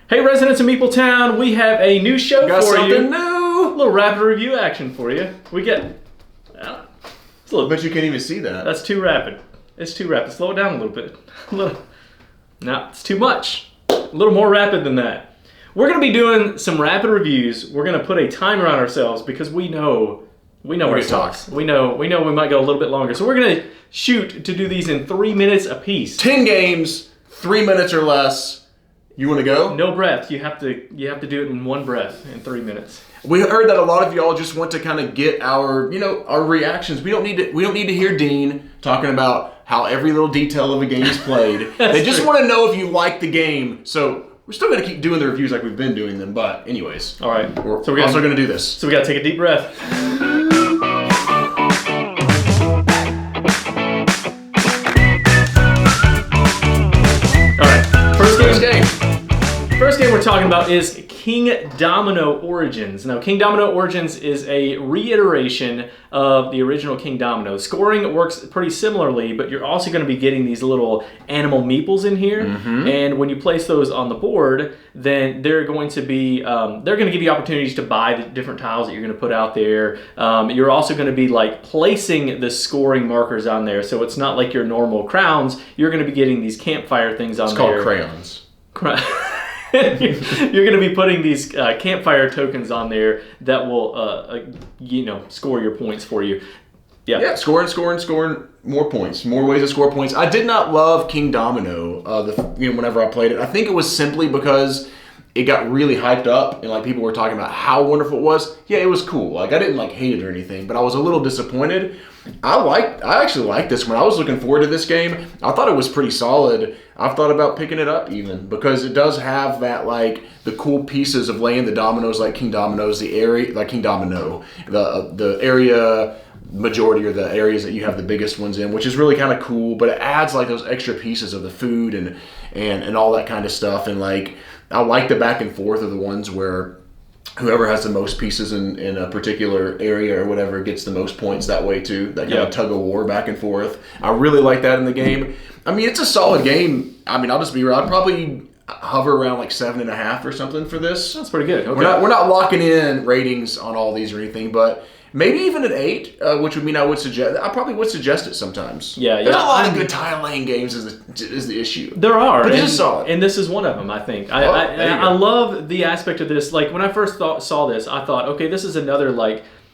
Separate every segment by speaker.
Speaker 1: Hey, residents of MeepleTown, we have a new show
Speaker 2: Got
Speaker 1: for you.
Speaker 2: something new.
Speaker 1: A little rapid review action for you. We get. It's a little.
Speaker 2: But you can't even see that.
Speaker 1: That's too rapid. It's too rapid. Slow it down a little bit. No, it's too much. A little more rapid than that. We're going to be doing some rapid reviews. We're going to put a timer on ourselves because we know ourselves. We know we might go a little bit longer. So we're going to shoot to do these in 3 minutes apiece.
Speaker 2: 10 games, 3 minutes or less. You want to go?
Speaker 1: No breath. You have to do it in one breath in 3 minutes.
Speaker 2: We heard that a lot of y'all just want to kind of get our reactions. We don't need to hear Dean talking about how every little detail of a game is played. They just want to know if you like the game. So we're still going to keep doing the reviews like we've been doing them. But anyways,
Speaker 1: all right.
Speaker 2: We're also going to do this.
Speaker 1: So we got to take a deep breath. First game we're talking about is Kingdomino Origins. Now, Kingdomino Origins is a reiteration of the original Kingdomino. Scoring works pretty similarly, but you're also going to be getting these little animal meeples in here. Mm-hmm. And when you place those on the board, then they're going to be they're going to give you opportunities to buy the different tiles that you're going to put out there. You're also going to be like placing the scoring markers on there, so it's not like your normal crowns. You're going to be getting these campfire things on there.
Speaker 2: It's called crayons.
Speaker 1: You're going to be putting these campfire tokens on there that will, score your points for you.
Speaker 2: Yeah, scoring more points, more ways to score points. I did not love Kingdomino. Whenever I played it, I think it was simply because it got really hyped up and like people were talking about how wonderful it was. Yeah, it was cool. Like I didn't hate it or anything, but I was a little disappointed. I actually liked this one. I was looking forward to this game. I thought it was pretty solid. I've thought about picking it up even because it does have that the cool pieces of laying the dominoes like Kingdomino's, the area like Kingdomino, the area majority or the areas that you have the biggest ones in, which is really kind of cool. But it adds those extra pieces of the food and all that kind of stuff. And I like the back and forth of the ones where whoever has the most pieces in a particular area or whatever gets the most points that way too. That kind of tug of war back and forth. I really like that in the game. I mean, it's a solid game. I mean, I'll just be real. I'd probably hover around 7.5 or something for this.
Speaker 1: That's pretty good. Okay.
Speaker 2: We're not locking in ratings on all these or anything, but maybe even an 8, which would mean I probably would suggest it sometimes.
Speaker 1: Yeah.
Speaker 2: There's a lot of good tile laying games is the issue.
Speaker 1: There are.
Speaker 2: But it's solid.
Speaker 1: And this is one of them, I think. I love the aspect of this. When I first saw this, I thought, okay, this is another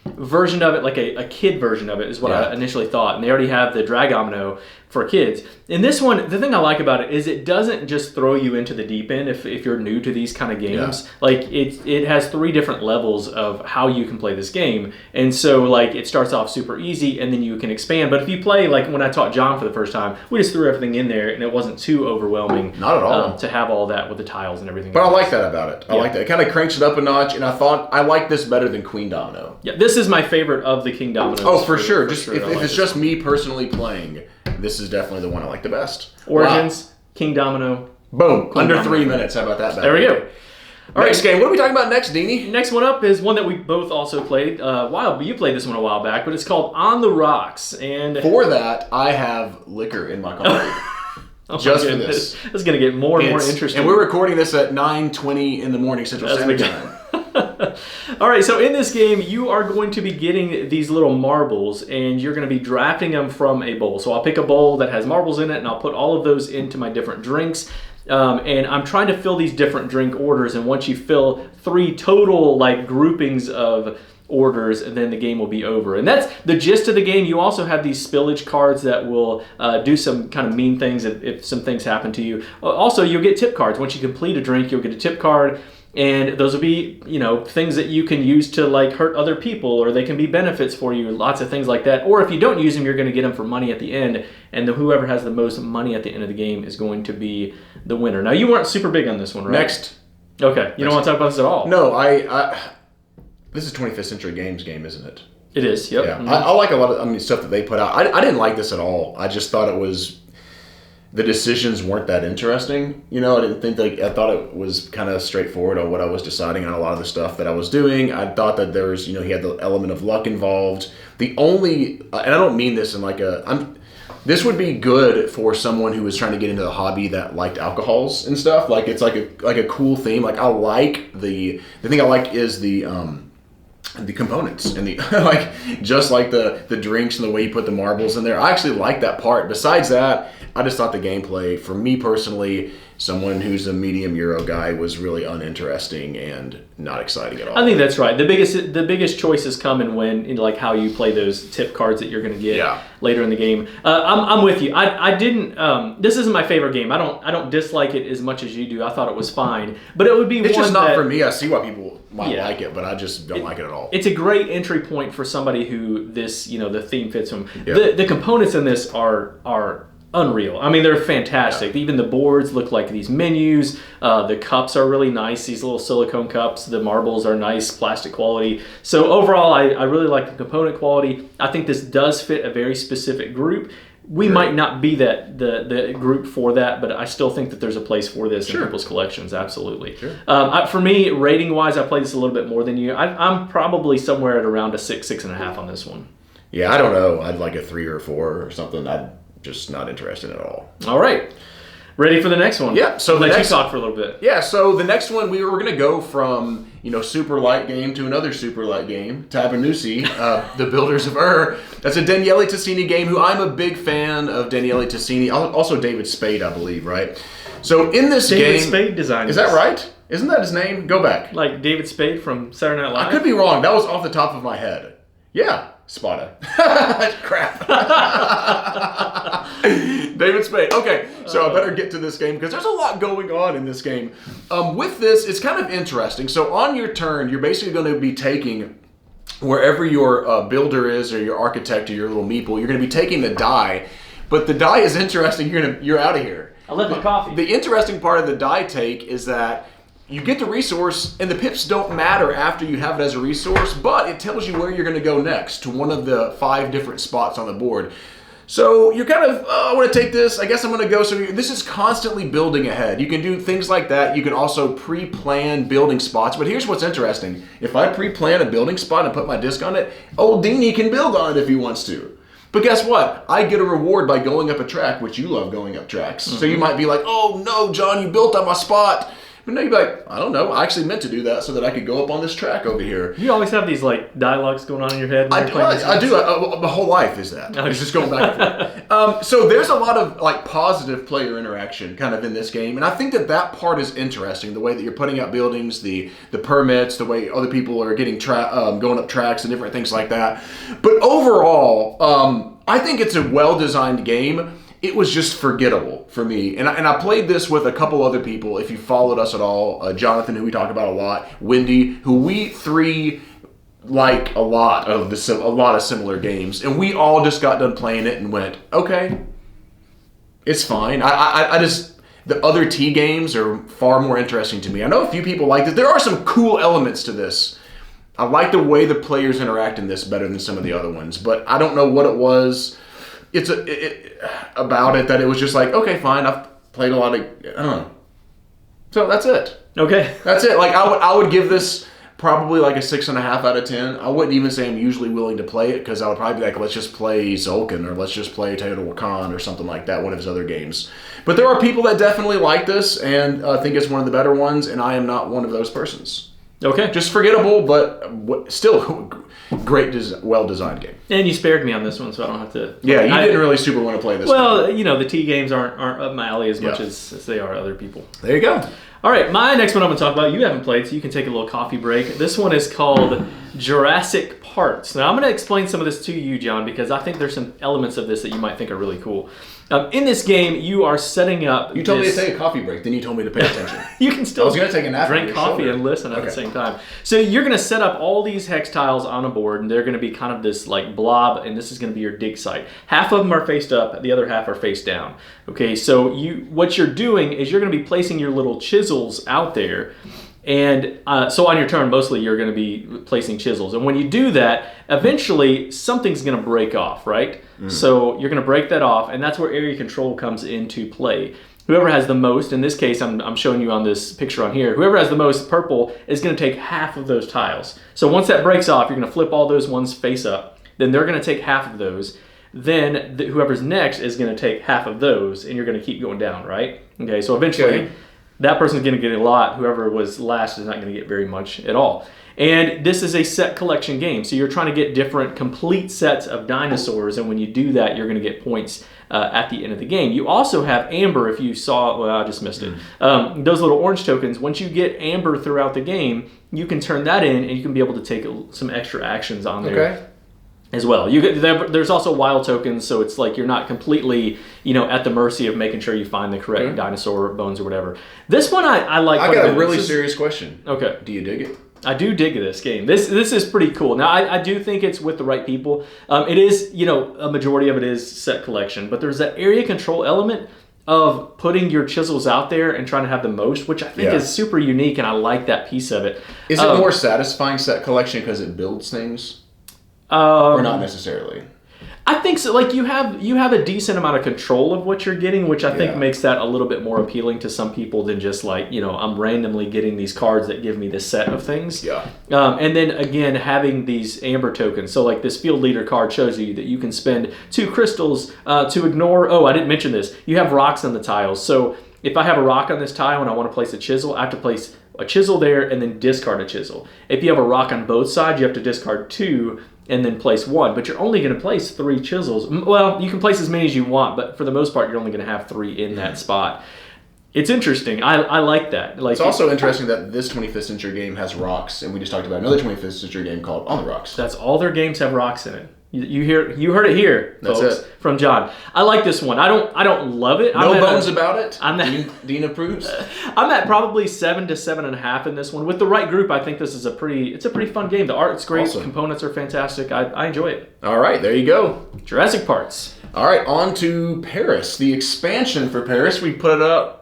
Speaker 1: version of it, a kid version of it is what I initially thought. And they already have the Dragomino for kids. In this one, the thing I like about it is it doesn't just throw you into the deep end if you're new to these kind of games. Yeah. It has 3 different levels of how you can play this game. And so it starts off super easy and then you can expand. But if you play when I taught John for the first time, we just threw everything in there and it wasn't too overwhelming.
Speaker 2: Not at all.
Speaker 1: To have all that with the tiles and everything.
Speaker 2: But I like that about it. I like that. It kind of cranks it up a notch, and I thought I like this better than Queendomino.
Speaker 1: Yeah, this is my favorite of the Kingdominos.
Speaker 2: Oh, for sure. If it's just me personally playing, this is definitely the one I like the best.
Speaker 1: Origins, wow. Kingdomino.
Speaker 2: Boom. Under 3 minutes. How about that?
Speaker 1: There we go.
Speaker 2: All right, game. What are we talking about next, Deanie?
Speaker 1: Next one up is one that we both also played you played this one a while back, but it's called On the Rocks. And
Speaker 2: for that, I have liquor in my car. Just for this.
Speaker 1: This is going to get more and more interesting.
Speaker 2: And we're recording this at 9:20 in the morning Central Standard Time.
Speaker 1: All right, so in this game, you are going to be getting these little marbles, and you're going to be drafting them from a bowl. So I'll pick a bowl that has marbles in it, and I'll put all of those into my different drinks. And I'm trying to fill these different drink orders, and once you fill 3 total groupings of orders, and then the game will be over. And that's the gist of the game. You also have these spillage cards that will do some kind of mean things if some things happen to you. Also, you'll get tip cards. Once you complete a drink, you'll get a tip card. And those will be, things that you can use to hurt other people, or they can be benefits for you, lots of things like that. Or if you don't use them, you're going to get them for money at the end, and whoever has the most money at the end of the game is going to be the winner. Now, you weren't super big on this one, right?
Speaker 2: Next.
Speaker 1: Okay, you don't want to talk about this at all?
Speaker 2: No, this is 25th Century Games game, isn't it?
Speaker 1: It is, yep.
Speaker 2: Yeah, mm-hmm. I like a lot of stuff that they put out. I didn't like this at all. I just thought the decisions weren't that interesting. I didn't think I thought it was kind of straightforward on what I was deciding on a lot of the stuff that I was doing. I thought that there was, he had the element of luck involved. The only, and I don't mean this in This would be good for someone who was trying to get into the hobby that liked alcohols and stuff. Like it's like a cool theme. Like I like the thing I like is the components and the like, just like the drinks and the way you put the marbles in there. I actually like that part. Besides that, I just thought the gameplay, for me personally, someone who's a medium Euro guy, was really uninteresting and not exciting at all.
Speaker 1: I think that's right. The biggest choices come in when, in like how you play those tip cards that you're going to get later in the game. I'm with you. I didn't. This isn't my favorite game. I don't dislike it as much as you do. I thought it was fine, but it would be.
Speaker 2: It's just not for me. I see why people might like it, but I just don't like it at all.
Speaker 1: It's a great entry point for somebody who the theme fits them. The components in this are unreal. I mean, they're fantastic. Even the boards look like these menus. The cups are really nice. These little silicone cups. The marbles are nice, plastic quality. So overall, I really like the component quality. I think this does fit a very specific group. We might not be the group for that, but I still think that there's a place for this in people's collections. Absolutely. Sure. For me, rating wise, I played this a little bit more than you. I'm probably somewhere at around a 6.5 on this one.
Speaker 2: Yeah, I don't know. I'd like a 3 or 4 or something. Just not interested at all.
Speaker 1: All right. Ready for the next one?
Speaker 2: Yeah. So
Speaker 1: let you talk for a little bit.
Speaker 2: Yeah. So the next one, we were going to go from super light game to another super light game, Tabannusi, the Builders of Ur. That's a Daniele Tassini game. Who I'm a big fan of Daniele Tassini. Also David Spade, I believe. Right. So in this game,
Speaker 1: David Spade designed.
Speaker 2: Is that right? Isn't that his name? Go back.
Speaker 1: Like David Spade from Saturday Night Live.
Speaker 2: I could be wrong. That was off the top of my head. Yeah. Spada. Crap. David Spade. Okay, so I better get to this game because there's a lot going on in this game. With this, it's kind of interesting. So on your turn, you're basically going to be taking wherever your builder is or your architect or your little meeple, you're going to be taking the die. But the die is interesting. You're out of here.
Speaker 1: I love the coffee.
Speaker 2: The interesting part of the die take is that you get the resource, and the pips don't matter after you have it as a resource, but it tells you where you're going to go next to one of the 5 different spots on the board. So you're kind of, I want to take this, I guess I'm going to go. So this is constantly building ahead. You can do things like that. You can also pre-plan building spots. But here's what's interesting. If I pre-plan a building spot and put my disc on it, old Deanie can build on it if he wants to. But guess what? I get a reward by going up a track, which you love going up tracks. Mm-hmm. So you might be like, oh no, John, you built on my spot. But now you'd be like, I don't know. I actually meant to do that so that I could go up on this track over here.
Speaker 1: You always have these like dialogues going on in your head.
Speaker 2: I do. My whole life is that. It's just going back and forth. So there's a lot of like positive player interaction kind of in this game, and I think that part is interesting. The way that you're putting out buildings, the permits, the way other people are getting going up tracks and different things like that. But overall, I think it's a well-designed game. It was just forgettable for me. And I played this with a couple other people, if you followed us at all. Jonathan, who we talk about a lot. Wendy, who we 3 like a lot of similar games. And we all just got done playing it and went, okay, it's fine. I just, the other T games are far more interesting to me. I know a few people like it. There are some cool elements to this. I like the way the players interact in this better than some of the other ones. But I don't know what it was. About it that it was just like, okay, fine, I've played a lot of, I don't know. So that's it.
Speaker 1: Okay.
Speaker 2: That's it. Like I would give this probably like a 6.5 out of 10. I wouldn't even say I'm usually willing to play it because I would probably be like, let's just play Zulkin or let's just play Teotihuacan or something like that, one of his other games. But there are people that definitely like this and think it's one of the better ones, and I am not one of those persons.
Speaker 1: Okay.
Speaker 2: Just forgettable, but still great, well-designed game.
Speaker 1: And you spared me on this one, so I don't have to...
Speaker 2: Yeah, you didn't really super want to play this one.
Speaker 1: Well, the T games aren't up my alley as much as they are other people.
Speaker 2: There you go.
Speaker 1: All right, my next one I'm going to talk about, you haven't played, so you can take a little coffee break. This one is called Jurassic Parts. Now, I'm going to explain some of this to you, John, because I think there's some elements of this that you might think are really cool. In this game, you are setting up...
Speaker 2: You told me to take a coffee break, then you told me to pay attention.
Speaker 1: You can still
Speaker 2: I was going to take a nap
Speaker 1: drink coffee and listen at the same time. So you're going to set up all these hex tiles on a board, and they're going to be kind of this like blob, and this is going to be your dig site. Half of them are faced up, the other half are face down. Okay, so what you're doing is you're going to be placing your little chisels out there. And so on your turn, mostly you're going to be placing chisels. And when you do that, eventually something's going to break off, right? Mm. So you're going to break that off, and that's where area control comes into play. Whoever has the most, in this case, I'm showing you on this picture on here, whoever has the most purple is going to take half of those tiles. So once that breaks off, you're going to flip all those ones face up. Then they're going to take half of those. then whoever's next is going to take half of those, and you're going to keep going down, right? Okay, so eventually that person's going to get a lot. Whoever was last is not going to get very much at all. And this is a set collection game, so you're trying to get different complete sets of dinosaurs, and when you do that, you're going to get points at the end of the game. You also have amber, if you saw, well, I just missed it. Those little orange tokens, once you get amber throughout the game, you can turn that in, and you can be able to take some extra actions on there as well. There's also wild tokens, so it's like you're not completely, at the mercy of making sure you find the correct dinosaur bones or whatever. This one I like.
Speaker 2: I got a really serious question.
Speaker 1: Okay.
Speaker 2: Do you dig it?
Speaker 1: I do dig this game. This is pretty cool. Now, I do think it's with the right people. It is, a majority of it is set collection, but there's that area control element of putting your chisels out there and trying to have the most, which I think is super unique, and I like that piece of it.
Speaker 2: Is it more satisfying set collection because it builds things? Or not necessarily? I
Speaker 1: think so. Like you have a decent amount of control of what you're getting, which I think makes that a little bit more appealing to some people than just like, I'm randomly getting these cards that give me this set of things.
Speaker 2: Yeah.
Speaker 1: And then again, having these amber tokens. So like this field leader card shows you that you can spend 2 crystals to ignore. Oh, I didn't mention this. You have rocks on the tiles. So if I have a rock on this tile and I want to place a chisel, I have to place a chisel there and then discard a chisel. If you have a rock on both sides, you have to discard 2 and then place 1, but you're only going to place 3 chisels. Well, you can place as many as you want, but for the most part, you're only going to have 3 in that spot. It's interesting. I like that. Like,
Speaker 2: it's also interesting that this 25th century game has rocks, and we just talked about another 25th century game called On the Rocks.
Speaker 1: That's all their games have rocks in it. You heard it here, folks.
Speaker 2: That's it.
Speaker 1: From John. I like this one. I don't love it.
Speaker 2: No bones about it. Dean approves.
Speaker 1: I'm at probably 7 to 7.5 in this one. With the right group, I think this is a pretty fun game. The art's great.
Speaker 2: Awesome.
Speaker 1: Components are fantastic. I enjoy it.
Speaker 2: All right, there you go.
Speaker 1: Jurassic Parts.
Speaker 2: All right, on to Paris. The expansion for Paris. We put it up.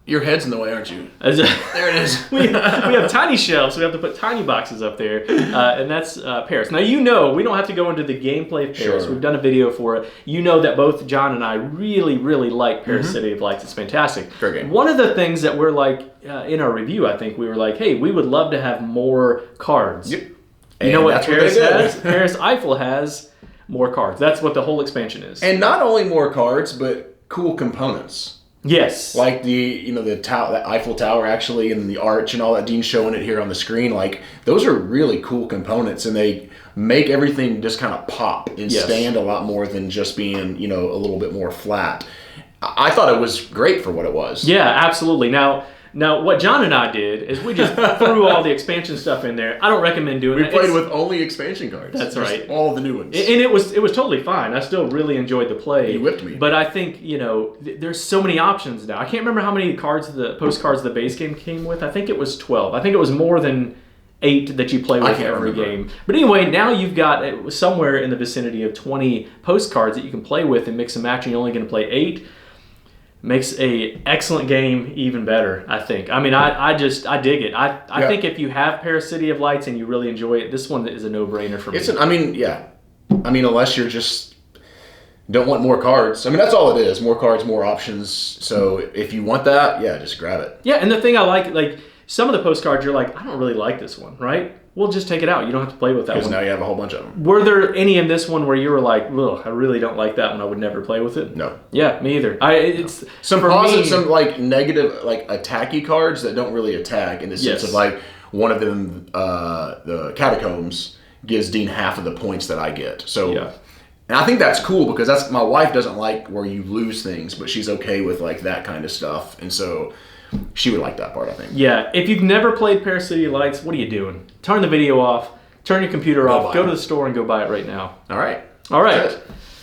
Speaker 2: Your head's in the way, aren't you? There it is.
Speaker 1: we have tiny shelves, so we have to put tiny boxes up there, and that's Paris. Now, we don't have to go into the gameplay of Paris.
Speaker 2: Sure.
Speaker 1: We've done a video for it. You know that both John and I really, really like Paris City of Lights. It's fantastic.
Speaker 2: Great game.
Speaker 1: One of the things that we're like, in our review, I think, we were like, hey, we would love to have more cards.
Speaker 2: Yep.
Speaker 1: You know what Paris has? Paris Eiffel has more cards. That's what the whole expansion is.
Speaker 2: And not only more cards, but cool components.
Speaker 1: Yes.
Speaker 2: Like the Eiffel Tower actually, and the arch and all that. Dean's showing it here on the screen. Like, those are really cool components, and they make everything just kind of pop and stand a lot more than just being, a little bit more flat. I thought it was great for what it was.
Speaker 1: Yeah, absolutely. Now, what John and I did is we just threw all the expansion stuff in there. I don't recommend doing that.
Speaker 2: We played with only expansion cards.
Speaker 1: That's
Speaker 2: just
Speaker 1: right.
Speaker 2: All the new ones.
Speaker 1: And it was totally fine. I still really enjoyed the play.
Speaker 2: You whipped me.
Speaker 1: But I think, there's so many options now. I can't remember how many postcards the base game came with. I think it was 12. I think it was more than 8 that you play with every game. But anyway, now you've got somewhere in the vicinity of 20 postcards that you can play with and mix and match, and you're only going to play 8. Makes a excellent game even better, I think. I mean, I dig it. I think if you have Paris City of Lights and you really enjoy it, this one is a no-brainer for me.
Speaker 2: Unless you're just don't want more cards. I mean, that's all it is. More cards, more options. So if you want that, just grab it.
Speaker 1: Yeah, and the thing I like some of the postcards, you're like, I don't really like this one, right? Well, just take it out. You don't have to play with that one.
Speaker 2: Because now you have a whole bunch of them.
Speaker 1: Were there any in this one where you were like, ugh, I really don't like that one. I would never play with it?
Speaker 2: No.
Speaker 1: Yeah, me either. It's
Speaker 2: some positive, some like negative, like attacky cards that don't really attack in the sense of like one of them, the Catacombs, gives Dean half of the points that I get. So, and I think that's cool because my wife doesn't like where you lose things, but she's okay with like that kind of stuff. And so she would like that part, I think. Yeah.
Speaker 1: If you've never played Paris City Lights, what are you doing? Turn the video off. Turn your computer off. Go to the store and go buy it right now.
Speaker 2: All right.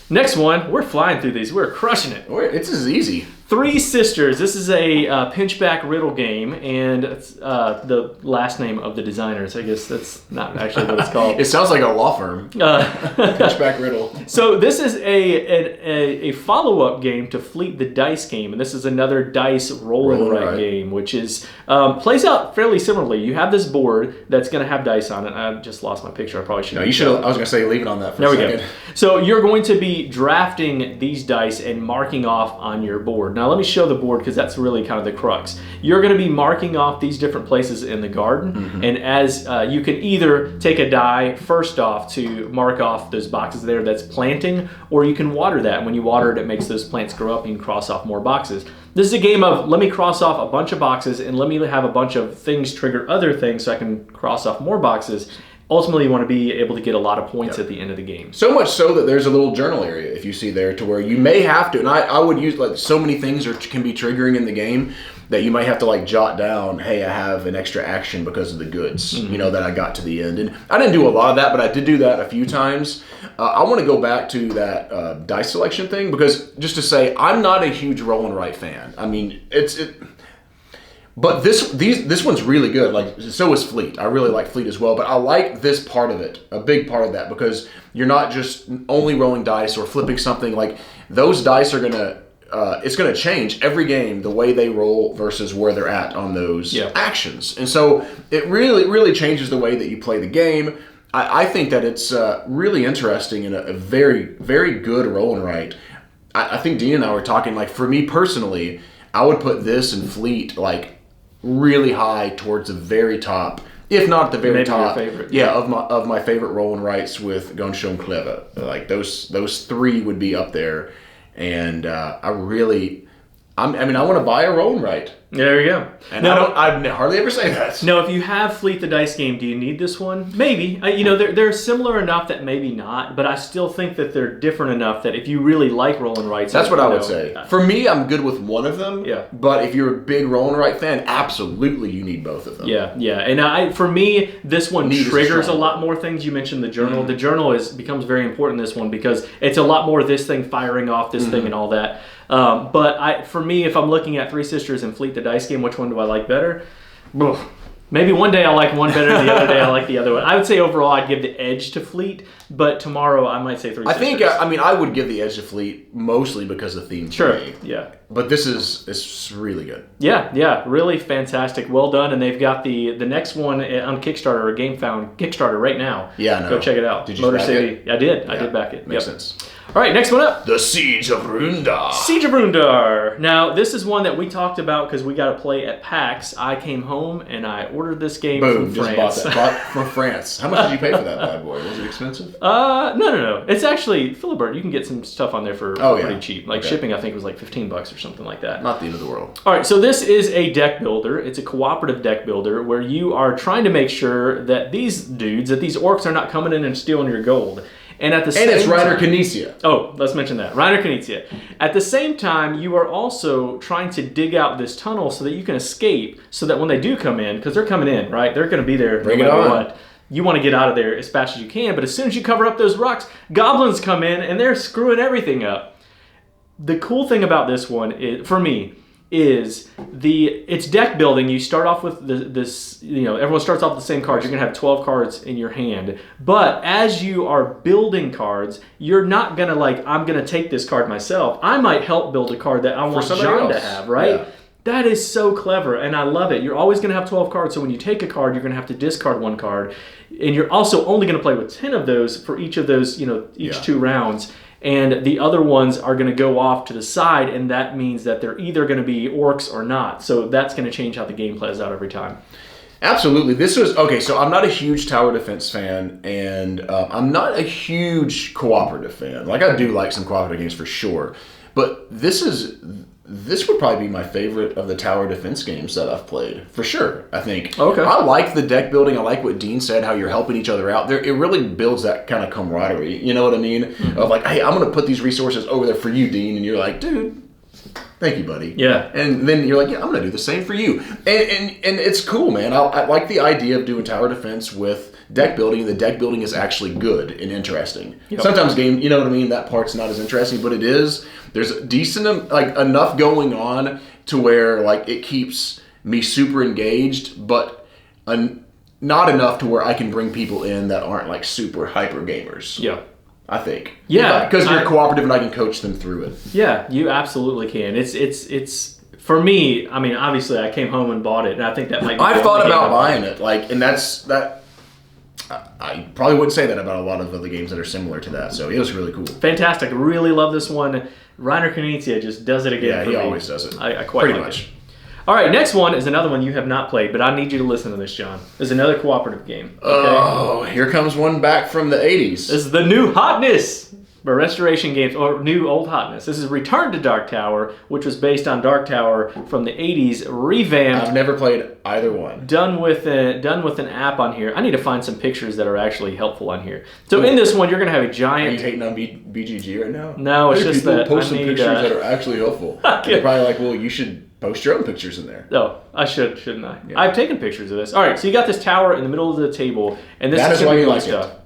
Speaker 1: Next one. We're flying through these. We're crushing it.
Speaker 2: It's as easy.
Speaker 1: Three Sisters. This is a pinchback riddle game, and it's the last name of the designers. I guess that's not actually what it's called.
Speaker 2: It sounds like a law firm. Pinchback riddle.
Speaker 1: So this is a follow-up game to Fleet the Dice game, and this is another dice roll and write game, which is plays out fairly similarly. You have this board that's going to have dice on it. I just lost my picture. I probably should.
Speaker 2: No, you should. I was going to say leave it on that for a second.
Speaker 1: There we go. So you're going to be drafting these dice and marking off on your board. Now, Now let me show the board because that's really kind of the crux. You're going to be marking off these different places in the garden, and as you can either take a die first off to mark off those boxes there that's planting, or you can water that. And when you water it, it makes those plants grow up and you can cross off more boxes. This is a game of let me cross off a bunch of boxes and let me have a bunch of things trigger other things so I can cross off more boxes. Ultimately, you want to be able to get a lot of points at the end of the game.
Speaker 2: So much so that there's a little journal area, if you see there, to where you may have to, and I would use, like, so many things can be triggering in the game that you might have to, like, jot down, hey, I have an extra action because of the goods, that I got to the end. And I didn't do a lot of that, but I did do that a few times. I want to go back to that dice selection thing, because just to say, I'm not a huge roll and write fan. I mean, but this one's really good. Like, so is Fleet. I really like Fleet as well, but I like this part of it, a big part of that, because you're not just only rolling dice or flipping something. Like, those dice are gonna it's gonna change every game the way they roll versus where they're at on those actions, and so it really changes the way that you play the game. I think that it's really interesting and a very, very good roll and write. I think Dean and I were talking, like, for me personally, I would put this and Fleet, like, really high towards the very top, if not the very top.
Speaker 1: Your favorite.
Speaker 2: Of my favorite roll and writes with Ganz schön clever. Like, those three would be up there, and I want to buy a roll and write.
Speaker 1: There you go.
Speaker 2: And I hardly ever say that.
Speaker 1: No, if you have Fleet the dice game, do you need this one? Maybe. They're similar enough that maybe not, but I still think that they're different enough that if you really like roll and writes...
Speaker 2: That's what I would say. For me, I'm good with one of them,
Speaker 1: yeah.
Speaker 2: But if you're a big roll and write fan, absolutely you need both of them.
Speaker 1: Yeah. And for me, this one triggers a lot more things. You mentioned the journal. The journal becomes very important in this one because it's a lot more of this thing firing off this thing and all that. But for me, if I'm looking at Three Sisters and Fleet the dice game, which one do I like better? Maybe one day I like one better, the other day I like the other one. I would say overall I'd give the edge to Fleet, but tomorrow I might say Three Sisters.
Speaker 2: I would give the edge to Fleet mostly because of theme.
Speaker 1: Sure, yeah.
Speaker 2: But it's really good.
Speaker 1: Yeah, really fantastic. Well done, and they've got the next one on Kickstarter or GameFound Kickstarter right now.
Speaker 2: Yeah, I know.
Speaker 1: Go check it out.
Speaker 2: Did you back it?
Speaker 1: I did. I did back it.
Speaker 2: Makes sense.
Speaker 1: All right, next one up.
Speaker 2: The Siege of Runedar.
Speaker 1: Siege of Runedar. Now, this is one that we talked about because we got to play at PAX. I came home and I ordered this game from France.
Speaker 2: Just bought that. From France. How much did you pay for that bad boy? Was it expensive?
Speaker 1: No. It's actually, Philibert, you can get some stuff on there for pretty cheap. Like shipping, I think, was like $15 or something like that.
Speaker 2: Not the end of the world.
Speaker 1: All right, so this is a deck builder. It's a cooperative deck builder where you are trying to make sure that these orcs are not coming in and stealing your gold. And it's
Speaker 2: Reiner Knizia.
Speaker 1: Oh, let's mention that. Reiner Knizia. At the same time, you are also trying to dig out this tunnel so that you can escape, so that when they do come in, because they're coming in, right? They're going to be there no matter what. You want to get out of there as fast as you can, but as soon as you cover up those rocks, goblins come in and they're screwing everything up. The cool thing about this one, for me, is it's deck building. You start off with this, everyone starts off with the same cards. You're going to have 12 cards in your hand. But as you are building cards, you're not going to I'm going to take this card myself. I might help build a card that I want John to have, right? Yeah. That is so clever, and I love it. You're always going to have 12 cards, so when you take a card, you're going to have to discard one card. And you're also only going to play with 10 of those for each of those, each 2 rounds. And the other ones are going to go off to the side, and that means that they're either going to be orcs or not. So that's going to change how the game plays out every time.
Speaker 2: Absolutely. This was, okay, so I'm not a huge tower defense fan, and I'm not a huge cooperative fan. Like, I do like some cooperative games for sure. But this would probably be my favorite of the tower defense games that I've played, for sure, I think.
Speaker 1: Okay.
Speaker 2: I like the deck building. I like what Dean said, how you're helping each other out. It really builds that kind of camaraderie, you know what I mean? Mm-hmm. Of like, hey, I'm going to put these resources over there for you, Dean. And you're like, dude, thank you, buddy.
Speaker 1: Yeah.
Speaker 2: And then you're like, yeah, I'm going to do the same for you. And it's cool, man. I like the idea of doing tower defense with deck building, and the deck building is actually good and interesting. Yep. Sometimes game, you know what I mean, that part's not as interesting, but it is. There's decent, enough going on to where, it keeps me super engaged, but not enough to where I can bring people in that aren't, super hyper gamers.
Speaker 1: Yeah.
Speaker 2: I think.
Speaker 1: Yeah.
Speaker 2: Because you're cooperative and I can coach them through it.
Speaker 1: Yeah, you absolutely can. It's for me, I mean, obviously I came home and bought it, and I think that might be...
Speaker 2: I thought about buying it, and that... I probably wouldn't say that about a lot of other games that are similar to that, so it was really cool.
Speaker 1: Fantastic. Really love this one. Reiner Knizia just does it again.
Speaker 2: Yeah,
Speaker 1: for
Speaker 2: he
Speaker 1: me.
Speaker 2: always does it.
Speaker 1: I quite
Speaker 2: Pretty
Speaker 1: like
Speaker 2: much.
Speaker 1: it. All right, next one is another one you have not played, but I need you to listen to this, John. This is another cooperative game. Okay?
Speaker 2: Oh, here comes one back from the 80s.
Speaker 1: This is the new hotness. But restoration games, or new old hotness. This is Return to Dark Tower, which was based on Dark Tower from the 80s, revamped.
Speaker 2: I've never played either one.
Speaker 1: Done with an app on here. I need to find some pictures that are actually helpful on here. So in this one, you're going to have a
Speaker 2: Are
Speaker 1: giant...
Speaker 2: you hating on BGG right now?
Speaker 1: No, it's
Speaker 2: Hey,
Speaker 1: just
Speaker 2: people
Speaker 1: that
Speaker 2: post
Speaker 1: I
Speaker 2: some
Speaker 1: need,
Speaker 2: pictures that are actually helpful. They're probably like, well, you should post your own pictures in there.
Speaker 1: Oh, I should, shouldn't I?
Speaker 2: Yeah.
Speaker 1: I've taken pictures of this. All right, so you got this tower in the middle of the table, and this
Speaker 2: That is
Speaker 1: gonna
Speaker 2: why
Speaker 1: be
Speaker 2: you
Speaker 1: cool
Speaker 2: like
Speaker 1: stuff.
Speaker 2: it.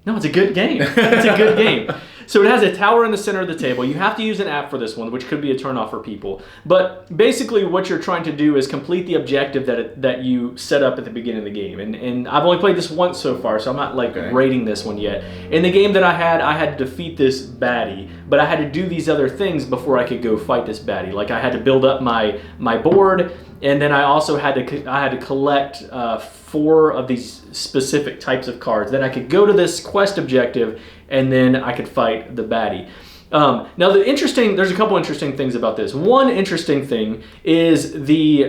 Speaker 1: No, it's a good game. It's a good game. So it has a tower in the center of the table. You have to use an app for this one, which could be a turnoff for people. But basically what you're trying to do is complete the objective that you set up at the beginning of the game. And I've only played this once so far, so I'm not rating this one yet. In the game that I had to defeat this baddie, but I had to do these other things before I could go fight this baddie. Like I had to build up my board, and then I also had to collect 4 of these specific types of cards. Then I could go to this quest objective, and then I could fight the baddie. Now, there's a couple interesting things about this. One interesting thing is the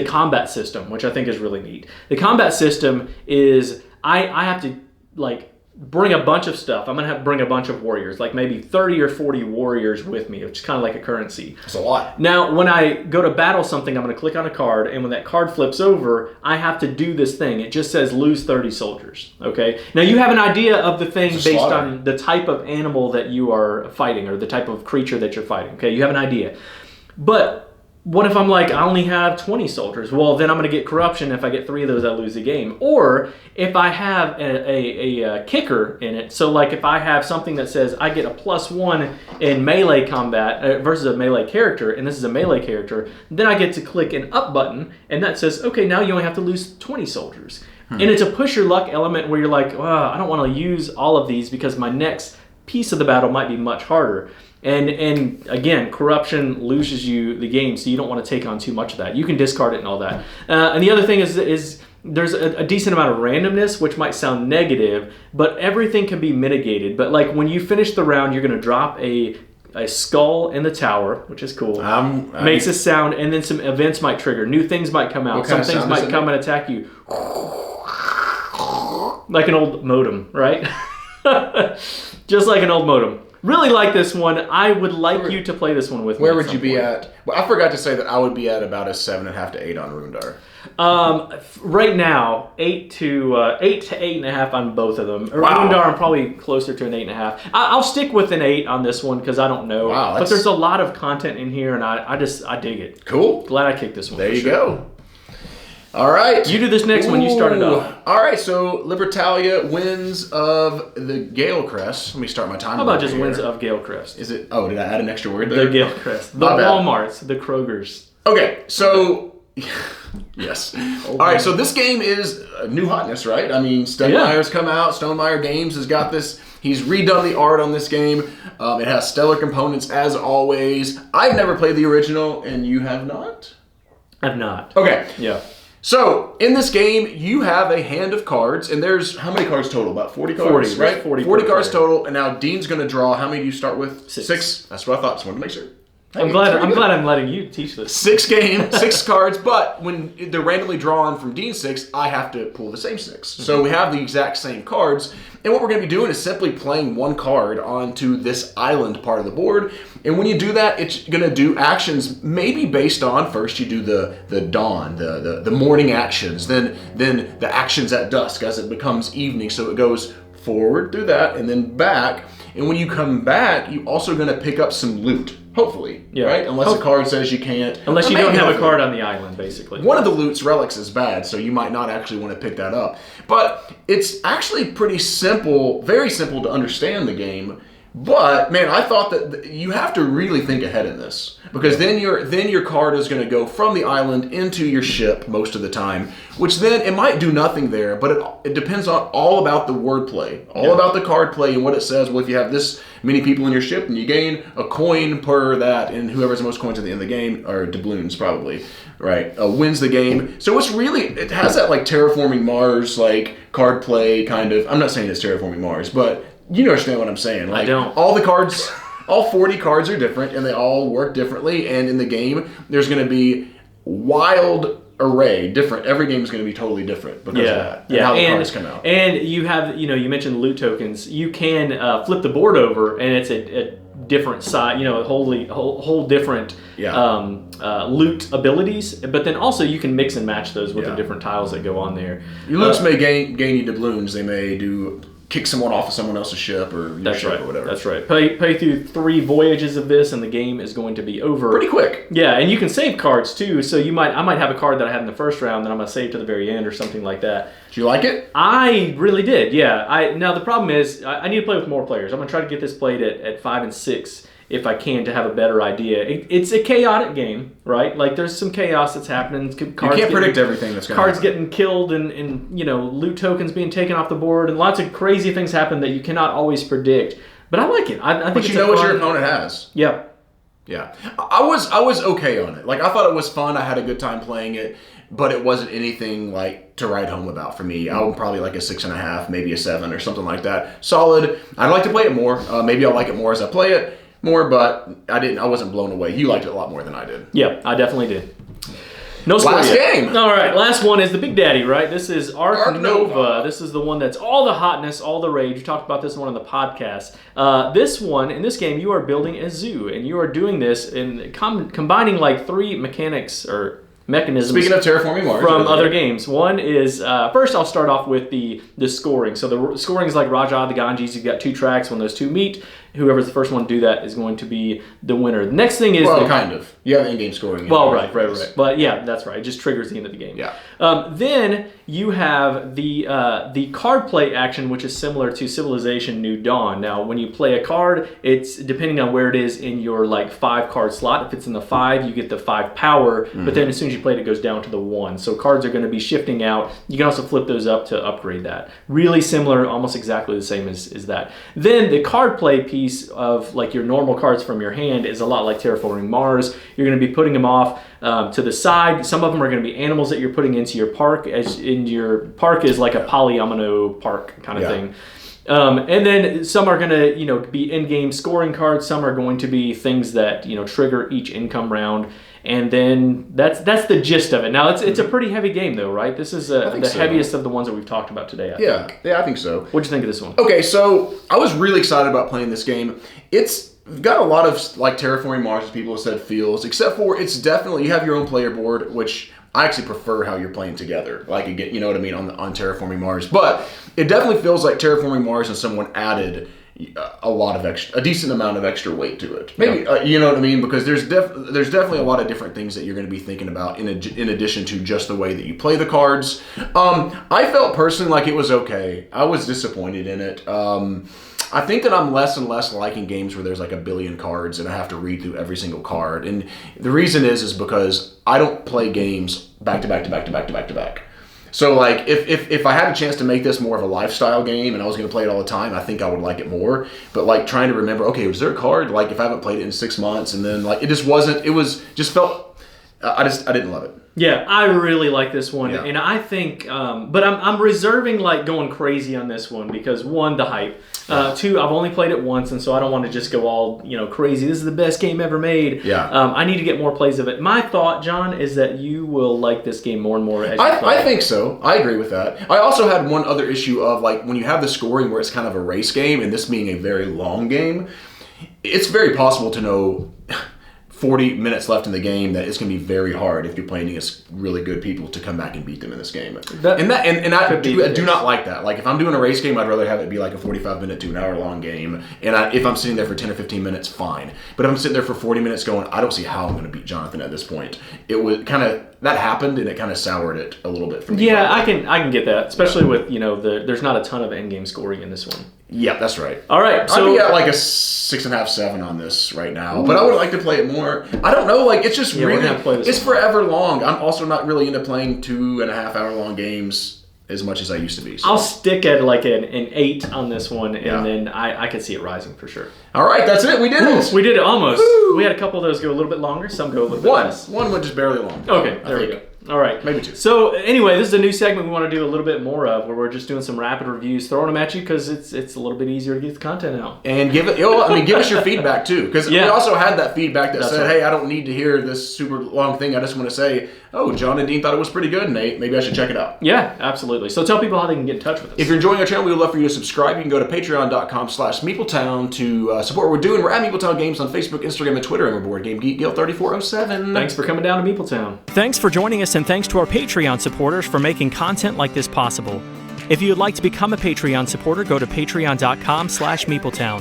Speaker 1: combat system, which I think is really neat. The combat system is I have to bring a bunch of stuff. I'm going to have to bring a bunch of warriors, like maybe 30 or 40 warriors with me, which is kind of like a currency.
Speaker 2: That's a lot.
Speaker 1: Now, when I go to battle something, I'm going to click on a card, and when that card flips over, I have to do this thing. It just says lose 30 soldiers, okay? Now, you have an idea of the thing based on the type of animal that you are fighting or the type of creature that you're fighting, okay? You have an idea. But what if I'm like, I only have 20 soldiers? Well, then I'm going to get corruption. If I get 3 of those, I lose the game. Or if I have a kicker in it, so like if I have something that says I get a +1 in melee combat versus a melee character, and this is a melee character, then I get to click an up button, and that says, okay, now you only have to lose 20 soldiers. And it's a push your luck element where you're like, I don't want to use all of these because my next piece of the battle might be much harder. And again, corruption loses you the game, so you don't want to take on too much of that. You can discard it and all that. And the other thing is there's a decent amount of randomness, which might sound negative, but everything can be mitigated. But like when you finish the round, you're going to drop a skull in the tower, which is cool. Makes a sound, and then some events might trigger. New things might come out. Some things might come and attack you. Like an old modem, right? Just like an old modem. Really like this one. I would like you to play this one with me.
Speaker 2: Where would you be at? Well, I forgot to say that I would be at about a 7.5 to 8 on Runedar.
Speaker 1: Right now, 8 to 8.5 on both of them.
Speaker 2: Wow.
Speaker 1: Runedar, I'm probably closer to an 8.5. I'll stick with an 8 on this one because I don't know.
Speaker 2: Wow,
Speaker 1: but there's a lot of content in here, and I dig it.
Speaker 2: Cool.
Speaker 1: Glad I kicked this one.
Speaker 2: There you go. All right.
Speaker 1: You do this next one. You started off.
Speaker 2: All right. So Libertalia wins of the Galecrest. Let me start my timer.
Speaker 1: How about just
Speaker 2: here.
Speaker 1: wins of Galecrest?
Speaker 2: Is it? Oh, did I add an extra word
Speaker 1: The
Speaker 2: there?
Speaker 1: Galecrest. The
Speaker 2: My bad.
Speaker 1: Walmarts. The Krogers.
Speaker 2: Okay. So yes. All right. So this game is a new hotness, right? I mean, Stonemeyer's come out. Stonemeyer Games has got this. He's redone the art on this game. It has stellar components as always. I've never played the original, and you have not?
Speaker 1: I've not.
Speaker 2: Okay.
Speaker 1: Yeah.
Speaker 2: So, in this game, you have a hand of cards, and there's how many cards total? About 40 cards,
Speaker 1: 40,
Speaker 2: right?
Speaker 1: 40
Speaker 2: cards
Speaker 1: player.
Speaker 2: total, and now Dean's going to draw. How many do you start with?
Speaker 1: 6.
Speaker 2: That's what I thought. Just wanted to make sure.
Speaker 1: I'm glad I'm letting you teach this.
Speaker 2: 6 cards, but when they're randomly drawn from Dean's 6, I have to pull the same 6. So we have the exact same cards, and what we're going to be doing is simply playing one card onto this island part of the board, and when you do that, it's going to do actions maybe based on, first you do the dawn, the morning actions, then the actions at dusk as it becomes evening, so it goes forward through that, and then back, and when you come back, you're also going to pick up some loot. Hopefully, right? Unless the card says you can't.
Speaker 1: Unless you don't have a card on the island, basically.
Speaker 2: One of the loot's relics is bad, so you might not actually want to pick that up. But it's actually pretty simple, very simple to understand the game. But man, I thought that you have to really think ahead in this, because then your card is going to go from the island into your ship most of the time, which then it might do nothing there, but it depends on all about the wordplay, about the card play and what it says. Well, if you have this many people in your ship, and you gain a coin per that, and whoever has the most coins at the end of the game, or doubloons probably, right, wins the game. So it has that like Terraforming Mars like card play kind of. I'm not saying it's Terraforming Mars, but you understand what I'm saying. Like,
Speaker 1: I don't.
Speaker 2: All the cards all 40 cards are different, and they all work differently. And in the game, there's going to be wild array different. Every game is going to be totally different because of that. And how the cards come out. And
Speaker 1: you have, you mentioned loot tokens. You can flip the board over, and it's a different side, a whole different loot abilities. But then also you can mix and match those with the different tiles that go on there.
Speaker 2: Your loots may gain you doubloons. They may kick someone off of someone else's ship or your ship or whatever.
Speaker 1: That's right. Play through 3 voyages of this, and the game is going to be over
Speaker 2: pretty quick.
Speaker 1: Yeah, and you can save cards too. So I might have a card that I had in the first round that I'm gonna save to the very end or something like that.
Speaker 2: Do you like it?
Speaker 1: I really did. Yeah. Now the problem is I need to play with more players. I'm gonna try to get this played at 5 and 6 if I can to have a better idea. It's a chaotic game, right? Like there's some chaos that's happening.
Speaker 2: You can't predict everything that's going to happen.
Speaker 1: Cards getting killed and loot tokens being taken off the board, and lots of crazy things happen that you cannot always predict. But I like it. I think
Speaker 2: but
Speaker 1: it's
Speaker 2: what your opponent has.
Speaker 1: Yeah.
Speaker 2: Yeah. I was okay on it. Like I thought it was fun. I had a good time playing it, but it wasn't anything like to write home about for me. I would probably like a 6.5, maybe a 7 or something like that. Solid. I'd like to play it more. Maybe I'll like it more as I play it more, but I wasn't blown away. You liked it a lot more than I did.
Speaker 1: Yeah, I definitely did. No score
Speaker 2: last
Speaker 1: yet.
Speaker 2: game.
Speaker 1: All right, last one is the Big Daddy, right? This is Ark Nova. This is the one that's all the hotness, all the rage. We talked about this one on the podcast. In this game, you are building a zoo, and you are doing this in combining like 3 mechanics or mechanisms.
Speaker 2: Speaking of terraforming Mars,
Speaker 1: from other games. One is first. I'll start off with the scoring. So the scoring is like Raja the Ganges. You've got 2 tracks. When those 2 meet, whoever's the first one to do that is going to be the winner. The next thing is
Speaker 2: kind of. You have in-game scoring.
Speaker 1: Right. But yeah, that's right. It just triggers the end of the game.
Speaker 2: Yeah.
Speaker 1: Then you have the card play action, which is similar to Civilization New Dawn. Now, when you play a card, it's depending on where it is in your 5 card slot. If it's in the 5, you get the 5 power. Mm-hmm. But then as soon as you play it, it goes down to the 1. So cards are going to be shifting out. You can also flip those up to upgrade that. Really similar, almost exactly the same as that. Then the card play piece of your normal cards from your hand is a lot like Terraforming Mars. You're going to be putting them off to the side. Some of them are going to be animals that you're putting into your park, as in your park is like a polyomino park kind of thing. And then some are going to be in-game scoring cards. Some are going to be things that trigger each income round. And then that's the gist of it. Now it's a pretty heavy game though, right? This is the heaviest of the ones that we've talked about today. I think.
Speaker 2: Yeah, I think so.
Speaker 1: What'd you think of this one?
Speaker 2: Okay, so I was really excited about playing this game. It's got a lot of Terraforming Mars, as people have said, feels, except for it's definitely you have your own player board, which I actually prefer how you're playing together. Again, you know what I mean, on Terraforming Mars. But it definitely feels like Terraforming Mars and someone added a decent amount of extra weight to it. Maybe you know what I mean, because there's definitely a lot of different things that you're going to be thinking about in addition to just the way that you play the cards. I felt personally like it was okay. I was disappointed in it. I think that I'm less and less liking games where there's 1 billion cards and I have to read through every single card. And the reason is because I don't play games back to back to back to back to back to back. So if I had a chance to make this more of a lifestyle game and I was going to play it all the time, I think I would like it more. But trying to remember, okay, was there a card if I haven't played it in 6 months, and then it just wasn't. It was just felt. I didn't love it.
Speaker 1: Yeah, I really like this one, and I think, but I'm reserving going crazy on this one because 1, the hype. 2, I've only played it once, and so I don't want to just go all crazy. This is the best game ever made.
Speaker 2: Yeah.
Speaker 1: I need to get more plays of it. My thought, John, is that you will like this game more and more as you play.
Speaker 2: I think so. I agree with that. I also had one other issue of when you have the scoring where it's kind of a race game, and this being a very long game, it's very possible to know 40 minutes left in the game that it's going to be very hard if you're playing against really good people to come back and beat them in this game. I do not like that. If I'm doing a race game, I'd rather have it be a 45-minute to an hour-long game. And if I'm sitting there for 10 or 15 minutes, fine. But if I'm sitting there for 40 minutes going, I don't see how I'm going to beat Jonathan at this point. It was kind of that happened, and it kind of soured it a little bit for me.
Speaker 1: Yeah, I can get that, especially with there's not a ton of end game scoring in this one.
Speaker 2: Yeah, that's right.
Speaker 1: All right, so
Speaker 2: I'd be at a 6.5, 7 on this right now, but I would like to play it more. I don't know, it's just really it's forever long. I'm also not really into playing 2.5 hour long games as much as I used to be. So.
Speaker 1: I'll stick at an 8 on this one, and then I could see it rising for sure.
Speaker 2: All right, that's it. We did it.
Speaker 1: We did it almost.
Speaker 2: Woo!
Speaker 1: We had a couple of those go a little bit longer. Some go a little bit less.
Speaker 2: One went just barely long.
Speaker 1: Okay, there we go. All right.
Speaker 2: Maybe 2.
Speaker 1: So anyway, this is a new segment we want to do a little bit more of, where we're just doing some rapid reviews, throwing them at you because it's a little bit easier to get the content out.
Speaker 2: And give us your feedback too, because we also had that feedback that said, "Hey, I don't need to hear this super long thing. I just want to say, oh, John and Dean thought it was pretty good, Nate. Maybe I should check it out."
Speaker 1: Yeah, absolutely. So tell people how they can get in touch with us.
Speaker 2: If you're enjoying our channel, we would love for you to subscribe. You can go to patreon.com/MeepleTown to support what we're doing. We're at MeepleTown Games on Facebook, Instagram, and Twitter, and we're Board Game Geek Guild 3407.
Speaker 1: Thanks for coming down to MeepleTown.
Speaker 3: Thanks for joining us, and thanks to our Patreon supporters for making content like this possible. If you would like to become a Patreon supporter, go to patreon.com/MeepleTown.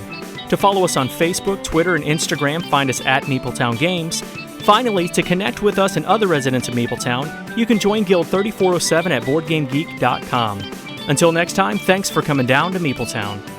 Speaker 3: To follow us on Facebook, Twitter, and Instagram, find us at MeepleTown Games. Finally, to connect with us and other residents of MeepleTown, you can join Guild 3407 at BoardGameGeek.com. Until next time, thanks for coming down to MeepleTown.